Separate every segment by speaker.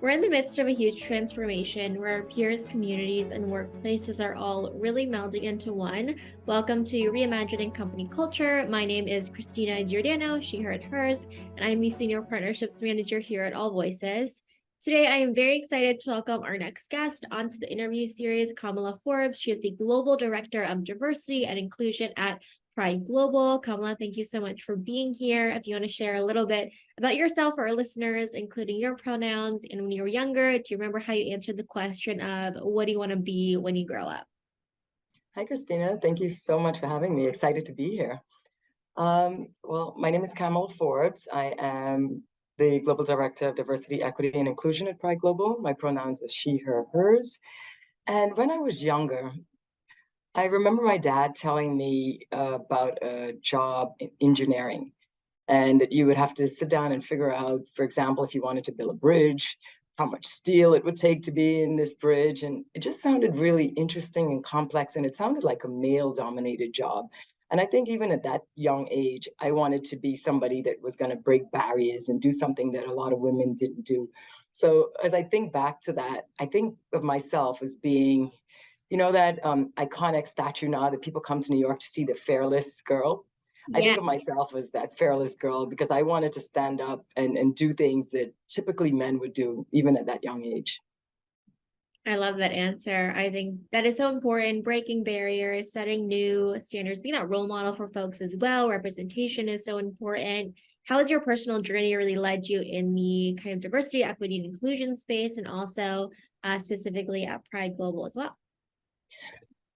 Speaker 1: We're in the midst of a huge transformation where our peers, communities, and workplaces are all really melding into one. Welcome to Reimagining Company Culture. My name is Christina Giordano, she, her, and hers, and I'm the Senior Partnerships Manager here at AllVoices. Today, I am very excited to welcome our next guest onto the interview series, Kamela Forbes. She is the Global Director of Diversity and Inclusion at Pride Global. Kamela, thank you so much for being here. If you want to share a little bit about yourself for our listeners, including your pronouns, and when you were younger, do you remember how you answered the question of what do you want to be when you grow up?
Speaker 2: Hi, Christina. Thank you so much for having me. Excited to be here. Well, my name is Kamela Forbes. I am the Global Director of Diversity, Equity, and Inclusion at Pride Global. My pronouns are she, her, hers. And when I was younger, I remember my dad telling me about a job in engineering, and that you would have to sit down and figure out, for example, if you wanted to build a bridge, how much steel it would take to be in this bridge. And it just sounded really interesting and complex, and it sounded like a male-dominated job. And I think even at that young age, I wanted to be somebody that was going to break barriers and do something that a lot of women didn't do. So as I think back to that, I think of myself as being, that iconic statue now that people come to New York to see, the Fearless girl. I
Speaker 1: Yeah,
Speaker 2: think of myself as that fearless girl because I wanted to stand up and do things that typically men would do, even at that young age.
Speaker 1: I love that answer. I think that is so important. Breaking barriers, setting new standards, being that role model for folks as well. Representation is so important. How has your personal journey really led you in the kind of diversity, equity, and inclusion space, and also specifically at Pride Global as well?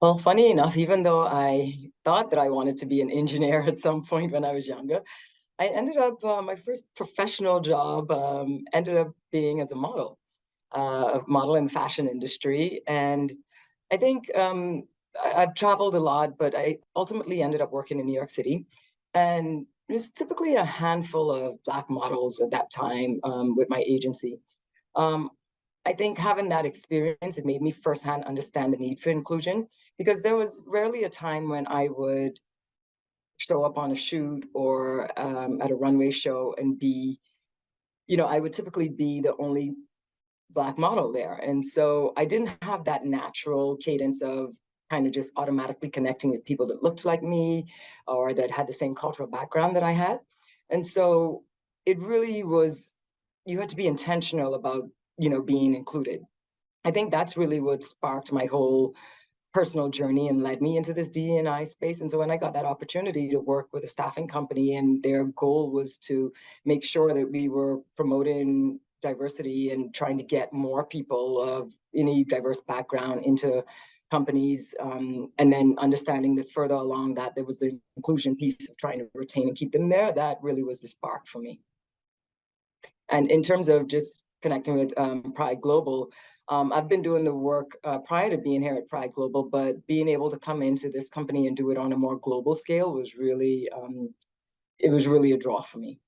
Speaker 2: Well, funny enough, even though I thought that I wanted to be an engineer at some point when I was younger, I ended up, my first professional job ended up being as a model in the fashion industry. And I think I've traveled a lot, but I ultimately ended up working in New York City. And there's typically a handful of Black models at that time with my agency. Um, I think having that experience, it made me firsthand understand the need for inclusion because there was rarely a time when I would show up on a shoot or at a runway show and be, I would typically be the only Black model there. And so I didn't have that natural cadence of kind of just automatically connecting with people that looked like me or that had the same cultural background that I had. And so it really was, you had to be intentional about, being included. I think that's really what sparked my whole personal journey and led me into this DEI space. And so when I got that opportunity to work with a staffing company, and their goal was to make sure that we were promoting diversity and trying to get more people of any diverse background into companies, and then understanding that further along that there was the inclusion piece of trying to retain and keep them there, that really was the spark for me. And in terms of just connecting with Pride Global, I've been doing the work prior to being here at Pride Global, but being able to come into this company and do it on a more global scale was really, it was really a draw for me.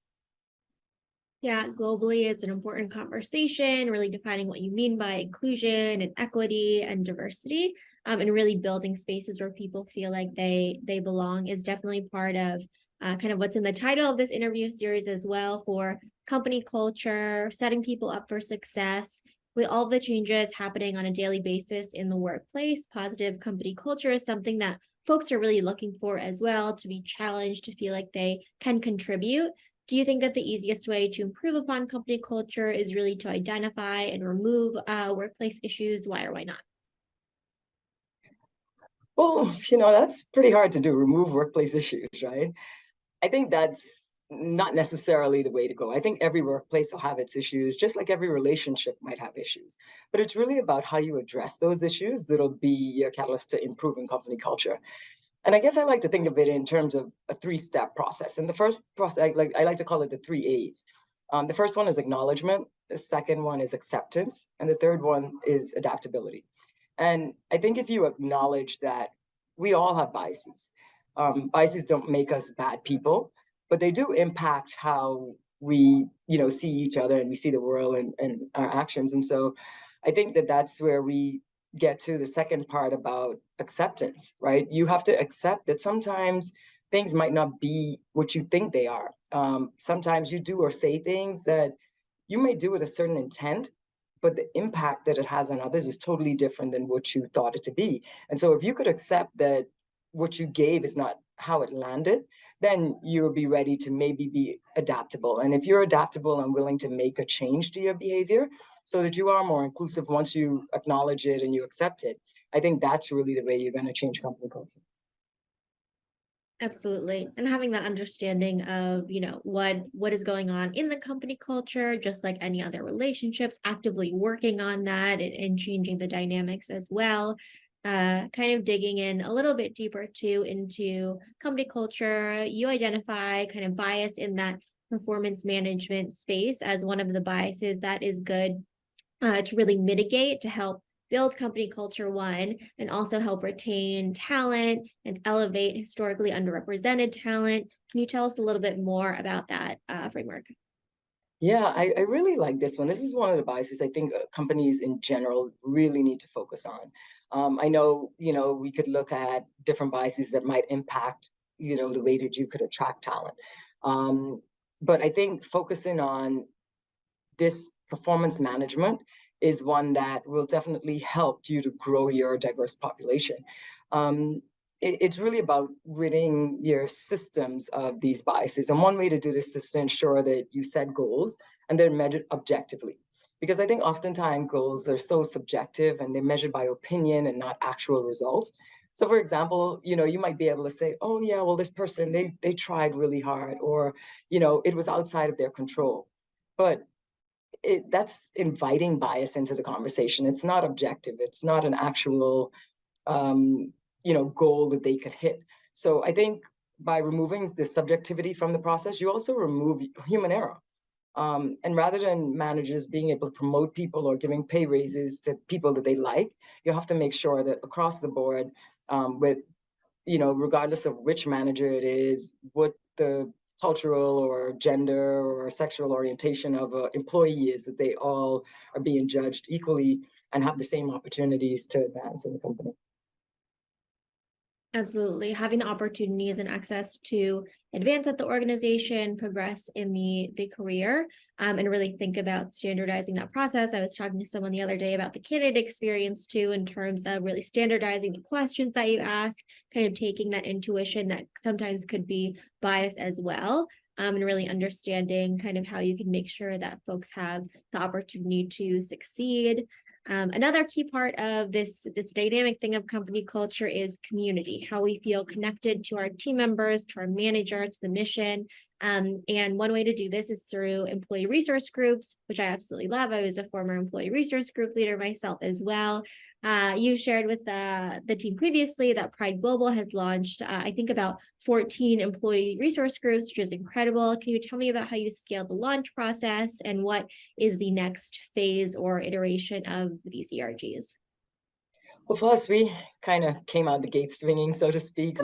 Speaker 1: Yeah, globally it's an important conversation, really defining what you mean by inclusion and equity and diversity, and really building spaces where people feel like they belong is definitely part of kind of what's in the title of this interview series as well, for company culture, setting people up for success. With all the changes happening on a daily basis in the workplace, positive company culture is something that folks are really looking for as well, to be challenged, to feel like they can contribute. Do you think that the easiest way to improve upon company culture is really to identify and remove workplace issues? Why or why not?
Speaker 2: Well, that's pretty hard to do, remove workplace issues, right? I think that's not necessarily the way to go. I think every workplace will have its issues, just like every relationship might have issues. But it's really about how you address those issues that'll be your catalyst to improving company culture. And I guess I like to think of it in terms of a three-step process. And the first process, I like to call it the three A's. The first one is acknowledgement. The second one is acceptance. And the third one is adaptability. And I think if you acknowledge that we all have biases, biases don't make us bad people, but they do impact how we, see each other and we see the world and our actions. And so I think that that's where we get to the second part about acceptance, right? You have to accept that sometimes things might not be what you think they are. Sometimes you do or say things that you may do with a certain intent, but the impact that it has on others is totally different than what you thought it to be. And so if you could accept that what you gave is not how it landed, then you'll be ready to maybe be adaptable. And if you're adaptable and willing to make a change to your behavior so that you are more inclusive once you acknowledge it and you accept it, I think that's really the way you're going to change company culture.
Speaker 1: Absolutely. And having that understanding of, what is going on in the company culture, just like any other relationships, actively working on that and changing the dynamics as well. Kind of digging in a little bit deeper too into company culture. You identify kind of bias in that performance management space as one of the biases that is good to really mitigate to help build company culture one and also help retain talent and elevate historically underrepresented talent. Can you tell us a little bit more about that framework?
Speaker 2: Yeah, I really like this one. This is one of the biases I think companies in general really need to focus on. I know, we could look at different biases that might impact, the way that you could attract talent. Um, but I think focusing on this performance management is one that will definitely help you to grow your diverse population. Um, it's really about ridding your systems of these biases. And one way to do this is to ensure that you set goals and they're measured objectively. Because I think oftentimes goals are so subjective and they're measured by opinion and not actual results. So for example, you might be able to say, oh yeah, well, this person, they tried really hard, or, it was outside of their control. But that's inviting bias into the conversation. It's not objective. It's not an actual, goal that they could hit. So I think by removing the subjectivity from the process, you also remove human error. And rather than managers being able to promote people or giving pay raises to people that they like, you have to make sure that across the board, with regardless of which manager it is, what the cultural or gender or sexual orientation of an employee is, that they all are being judged equally and have the same opportunities to advance in the company.
Speaker 1: Absolutely. Having the opportunities and access to advance at the organization, progress in the career, and really think about standardizing that process. I was talking to someone the other day about the candidate experience too, in terms of really standardizing the questions that you ask, kind of taking that intuition that sometimes could be bias as well. And really understanding kind of how you can make sure that folks have the opportunity to succeed. Another key part of this dynamic thing of company culture is community, how we feel connected to our team members, to our manager, to the mission. And one way to do this is through employee resource groups, which I absolutely love. I was a former employee resource group leader myself as well. You shared with the team previously that Pride Global has launched, I think, about 14 employee resource groups, which is incredible. Can you tell me about how you scaled the launch process and what is the next phase or iteration of these ERGs?
Speaker 2: Well, for us, we kind of came out the gate swinging, so to speak.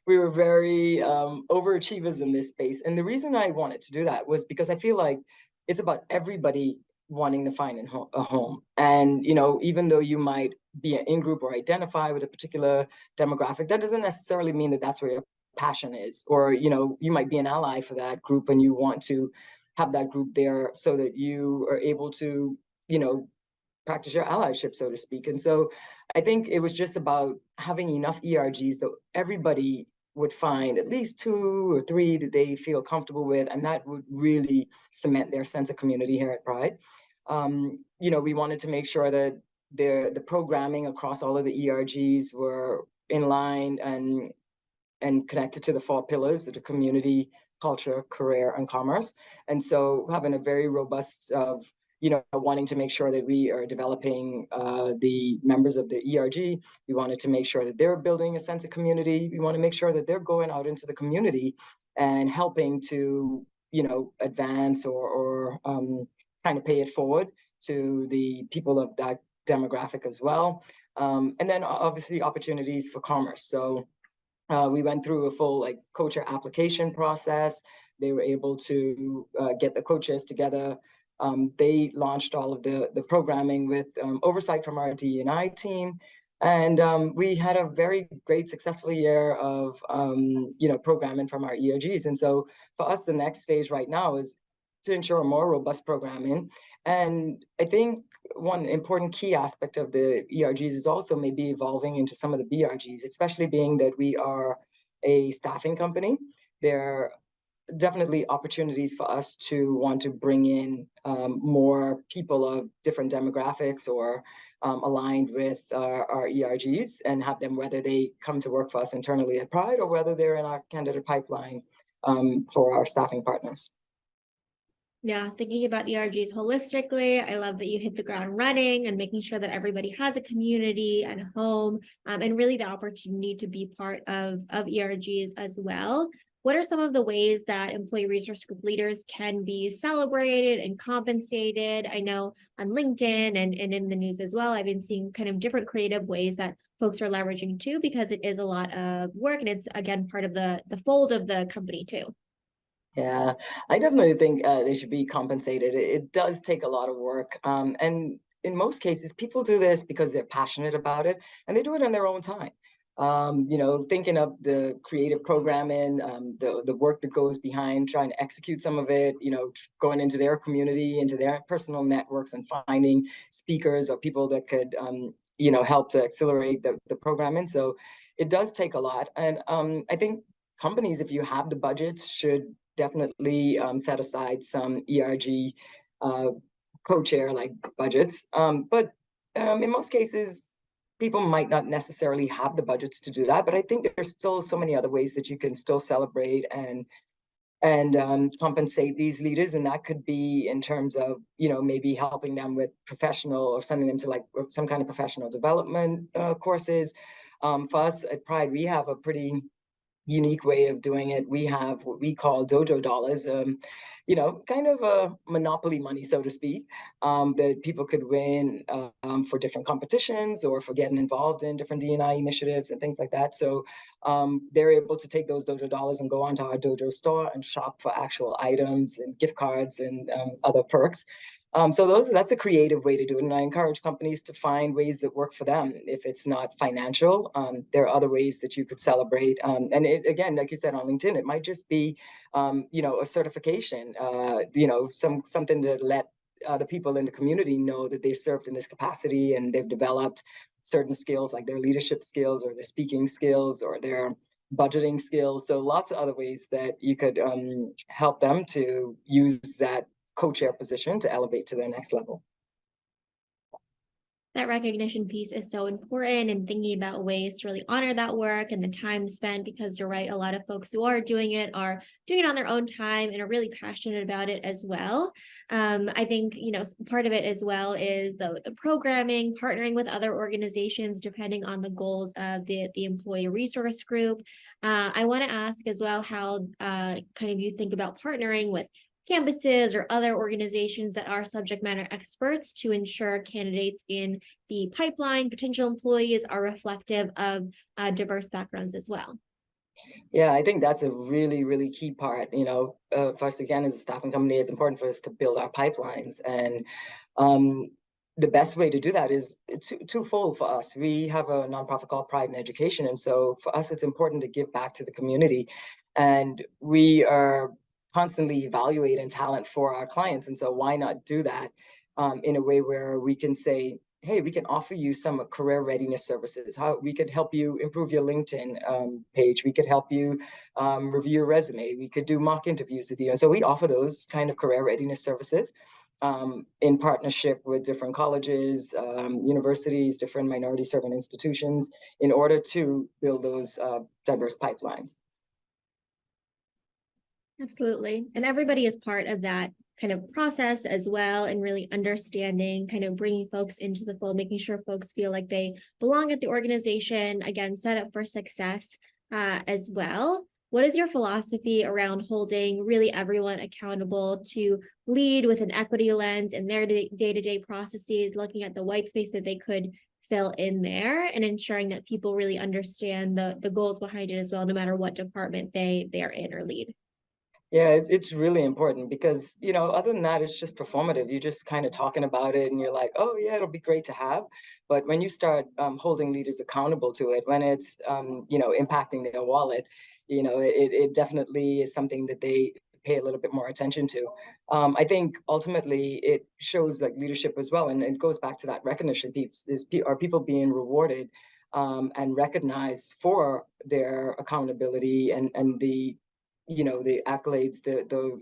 Speaker 2: We were very overachievers in this space. And the reason I wanted to do that was because I feel like it's about everybody wanting to find a home. And, even though you might be an in-group or identify with a particular demographic, that doesn't necessarily mean that that's where your passion is. Or, you might be an ally for that group and you want to have that group there so that you are able to, practice your allyship, so to speak. And so I think it was just about having enough ERGs that everybody would find at least 2 or 3 that they feel comfortable with, and that would really cement their sense of community here at Pride. We wanted to make sure that the programming across all of the ERGs were in line and connected to the 4 pillars of the community, culture, career, and commerce. And so having a very robust of wanting to make sure that we are developing the members of the ERG. We wanted to make sure that they're building a sense of community. We want to make sure that they're going out into the community and helping to, advance or kind of pay it forward to the people of that demographic as well. And then obviously opportunities for commerce. So we went through a full coacher application process. They were able to get the coaches together. They launched all of the programming with oversight from our D&I team. And we had a very great, successful year of, programming from our ERGs. And so for us, the next phase right now is to ensure more robust programming. And I think one important key aspect of the ERGs is also maybe evolving into some of the BRGs, especially being that we are a staffing company. There definitely opportunities for us to want to bring in more people of different demographics or aligned with our ERGs and have them, whether they come to work for us internally at Pride or whether they're in our candidate pipeline for our staffing partners.
Speaker 1: Yeah, thinking about ERGs holistically, I love that you hit the ground running and making sure that everybody has a community and a home, and really the opportunity to be part of ERGs as well. What are some of the ways that employee resource group leaders can be celebrated and compensated? I know on LinkedIn and in the news as well, I've been seeing kind of different creative ways that folks are leveraging too, because it is a lot of work and it's again part of the fold of the company too.
Speaker 2: Yeah, I definitely think they should be compensated. It does take a lot of work. And in most cases, people do this because they're passionate about it and they do it on their own time. Thinking of the creative programming, the work that goes behind trying to execute some of it, going into their community, into their personal networks and finding speakers or people that could, help to accelerate the programming. So it does take a lot. And I think companies, if you have the budgets, should definitely set aside some ERG uh, co-chair like budgets. But in most cases, people might not necessarily have the budgets to do that. But I think there's still so many other ways that you can still celebrate and compensate these leaders, and that could be in terms of maybe helping them with professional or sending them to like some kind of professional development courses. For us at Pride, we have a pretty unique way of doing it. We have what we call dojo dollars, kind of a monopoly money, so to speak, that people could win for different competitions or for getting involved in different D&I initiatives and things like that. So they're able to take those dojo dollars and go onto our dojo store and shop for actual items and gift cards and other perks. So that's a creative way to do it. And I encourage companies to find ways that work for them. If it's not financial, there are other ways that you could celebrate. And again, like you said on LinkedIn, it might just be, a certification, something to let the people in the community know that they served in this capacity and they've developed certain skills like their leadership skills or their speaking skills or their budgeting skills. So lots of other ways that you could help them to use that co-chair position to elevate to their next level.
Speaker 1: That recognition piece is so important and thinking about ways to really honor that work and the time spent, because you're right, a lot of folks who are doing it on their own time and are really passionate about it as well. I think part of it as well is the programming, partnering with other organizations depending on the goals of the employee resource group. I want to ask as well how kind of you think about partnering with campuses or other organizations that are subject matter experts to ensure candidates in the pipeline, potential employees, are reflective of diverse backgrounds as well.
Speaker 2: Yeah, I think that's a really, really key part. For us, again, as a staffing company, it's important for us to build our pipelines. And the best way to do that is twofold for us. We have a nonprofit called Pride in Education. And so for us, it's important to give back to the community. And we are constantly evaluating talent for our clients. And so why not do that in a way where we can say, hey, we can offer you some career readiness services. How we could help you improve your LinkedIn page. We could help you review your resume. We could do mock interviews with you. And so we offer those kind of career readiness services in partnership with different colleges, universities, different minority serving institutions in order to build those diverse pipelines.
Speaker 1: Absolutely. And everybody is part of that kind of process as well, and really understanding, kind of bringing folks into the fold, making sure folks feel like they belong at the organization, again, set up for success as well. What is your philosophy around holding really everyone accountable to lead with an equity lens in their day-to-day processes, looking at the white space that they could fill in there and ensuring that people really understand the goals behind it as well, no matter what department they are in or lead?
Speaker 2: Yeah, it's really important because, other than that, it's just performative. You're just kind of talking about it and you're like, oh, yeah, it'll be great to have. But when you start holding leaders accountable to it, when it's, impacting their wallet, it definitely is something that they pay a little bit more attention to. I think ultimately it shows like leadership as well, and it goes back to that recognition piece: are people being rewarded and recognized for their accountability and the the accolades, the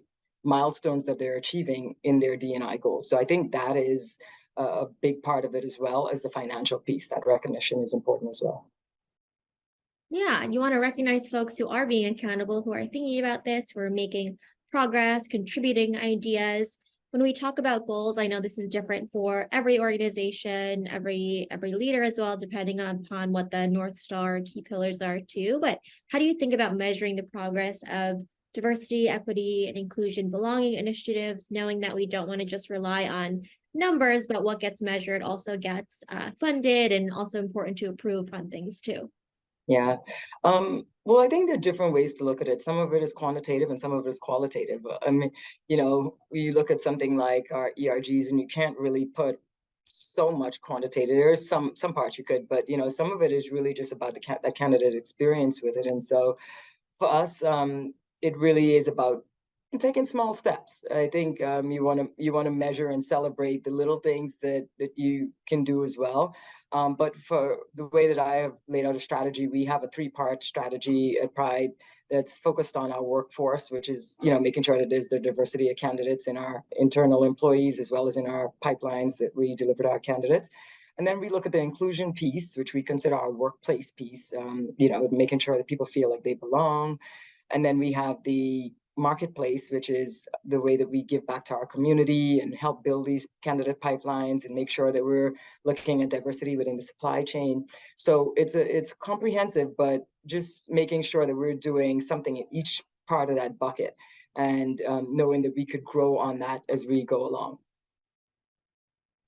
Speaker 2: milestones that they're achieving in their D&I goals. So I think that is a big part of it, as well as the financial piece. That recognition is important as well.
Speaker 1: Yeah, and you want to recognize folks who are being accountable, who are thinking about this, who are making progress, contributing ideas. When we talk about goals, I know this is different for every organization, every leader as well, depending upon what the North Star key pillars are too. But how do you think about measuring the progress of diversity, equity, and inclusion belonging initiatives, knowing that we don't want to just rely on numbers, but what gets measured also gets funded and also important to approve on things too?
Speaker 2: Yeah. Well, I think there are different ways to look at it. Some of it is quantitative and some of it is qualitative. I mean, we look at something like our ERGs, and you can't really put so much quantitative. There is some parts you could, but some of it is really just about the candidate experience with it. And so for us, it really is about taking small steps. I think you want to measure and celebrate the little things that you can do as well. But for the way that I have laid out a strategy, we have a three-part strategy at Pride that's focused on our workforce, which is making sure that there's the diversity of candidates in our internal employees as well as in our pipelines that we deliver to our candidates. And then we look at the inclusion piece, which we consider our workplace piece, making sure that people feel like they belong. And then we have the marketplace, which is the way that we give back to our community and help build these candidate pipelines and make sure that we're looking at diversity within the supply chain. So it's comprehensive, but just making sure that we're doing something in each part of that bucket, and knowing that we could grow on that as we go along.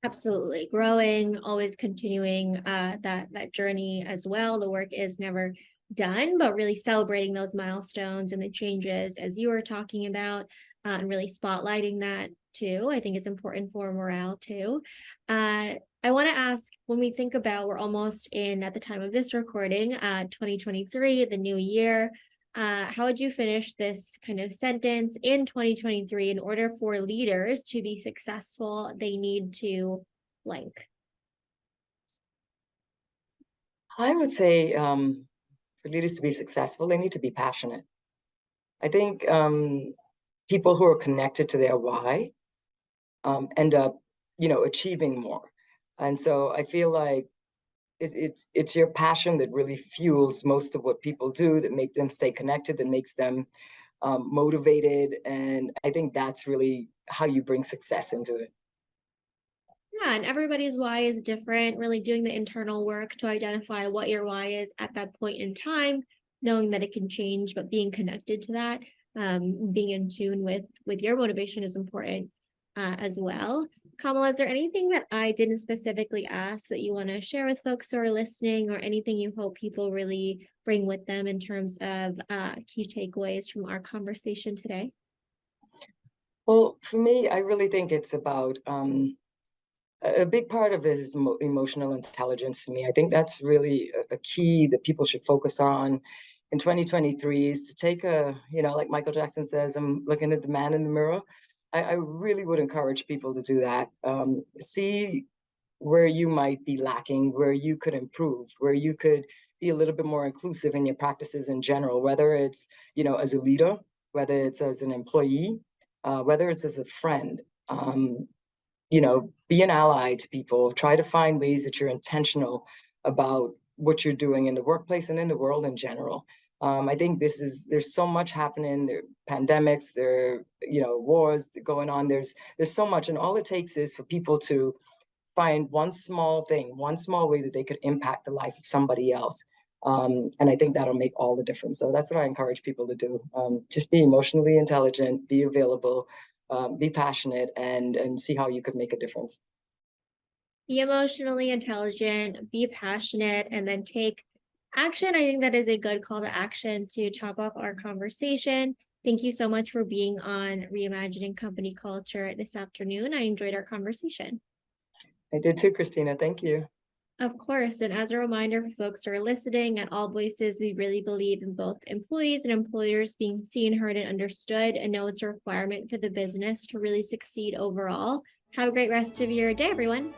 Speaker 1: Absolutely. Growing, always continuing that journey as well. The work is never done, but really celebrating those milestones and the changes as you were talking about, and really spotlighting that too. I think it's important for morale too. I want to ask, when we think about, we're almost in at the time of this recording, 2023, the new year. How would you finish this kind of sentence? In 2023, in order for leaders to be successful, they need to blank.
Speaker 2: I would say for leaders to be successful, they need to be passionate. I think people who are connected to their why end up, achieving more. And so I feel like it's your passion that really fuels most of what people do, that make them stay connected, that makes them motivated. And I think that's really how you bring success into it.
Speaker 1: Yeah, and everybody's why is different. Really doing the internal work to identify what your why is at that point in time, knowing that it can change, but being connected to that, being in tune with your motivation is important as well. Kamala, is there anything that I didn't specifically ask that you want to share with folks who are listening, or anything you hope people really bring with them in terms of key takeaways from our conversation today?
Speaker 2: Well, for me, I really think it's about a big part of it is emotional intelligence to me. I think that's really a key that people should focus on in 2023, is to take like Michael Jackson says, I'm looking at the man in the mirror. I really would encourage people to do that. See where you might be lacking, where you could improve, where you could be a little bit more inclusive in your practices in general, whether it's, as a leader, whether it's as an employee, whether it's as a friend. Be an ally to people. Try to find ways that you're intentional about what you're doing in the workplace and in the world in general. I think there's so much happening. There are pandemics, there are, wars going on. There's so much, and all it takes is for people to find one small thing, one small way that they could impact the life of somebody else. And I think that'll make all the difference. So that's what I encourage people to do. Just be emotionally intelligent, be available, be passionate, and see how you could make a difference.
Speaker 1: Be emotionally intelligent, be passionate, and then take action. I think that is a good call to action to top up our conversation. Thank you so much for being on Reimagining Company Culture this afternoon. I enjoyed our conversation.
Speaker 2: I did too, Christina. Thank you.
Speaker 1: Of course. And as a reminder for folks who are listening, at All Voices, we really believe in both employees and employers being seen, heard, and understood, and know it's a requirement for the business to really succeed overall. Have a great rest of your day, everyone.